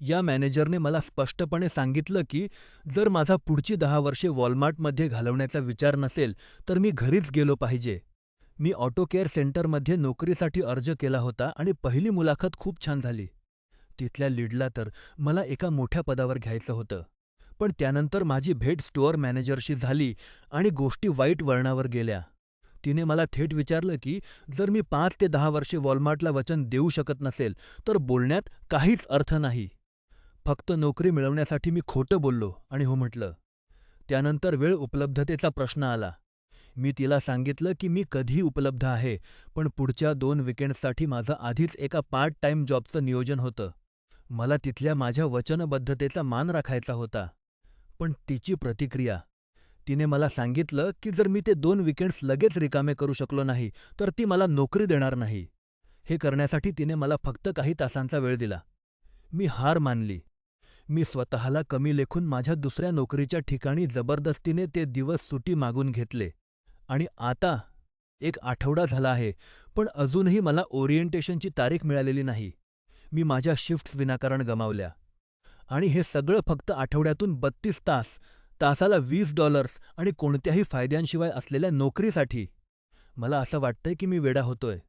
या मॅनेजरने मला स्पष्टपणे सांगितलं की जर माझा पुढची 10 वर्षे वॉलमार्टमध्ये घालवण्याचा विचार नसेल, तर मी घरीच गेलो पाहिजे. मी ऑटो केअर सेंटरमध्ये नोकरीसाठी अर्ज केला होता आणि पहिली मुलाखत खूप छान झाली. तिथल्या लीडला तर मला एका मोठ्या पदावर घ्यायचं होतं. पण त्यानंतर माझी भेट स्टोअर मॅनेजरशी झाली आणि गोष्टी वाईट वळणावर गेल्या. तिने मला थेट विचारलं की जर मी 5 ते 10 वर्षे वॉलमार्टला वचन देऊ शकत नसेल, तर बोलण्यात काहीच अर्थ नाही. फक्त नोकरी मिळवण्यासाठी मी खोटं बोललो आणि हो म्हटलं. त्यानंतर वेळ उपलब्धतेचा प्रश्न आला. मी तिला सांगितलं की मी कधीही उपलब्ध आहे, पण पुढच्या 2 विकेंड्ससाठी माझं आधीच एका पार्ट टाइम जॉबचं नियोजन होतं. मला तिथल्या माझ्या वचनबद्धतेचा मान राखायचा होता. पण तिची प्रतिक्रिया, तिने मला सांगितलं की जर मी ते 2 विकेंड्स लगेच रिकामे करू शकलो नाही, तर ती मला नोकरी देणार नाही. हे करण्यासाठी तिने मला फक्त काही तासांचा वेळ दिला. मी हार मानली. मी स्वतःला कमी लेखून माझ्या दुसऱ्या नोकरीच्या ठिकाणी जबरदस्तीने ते दिवस सुटी मागून घेतले. आणि आता 1 आठवडा झाला आहे, पण अजूनही मला ओरिएंटेशनची तारीख मिळालेली नाही. मी माझ्या शिफ्ट्स विनाकारण गमावल्या. आणि हे सगळं फक्त आठवड्यातून 32 तास, तासाला $20 आणि कोणत्याही फायद्यांशिवाय असलेल्या नोकरीसाठी. मला असं वाटतंय की मी वेडा होतोय.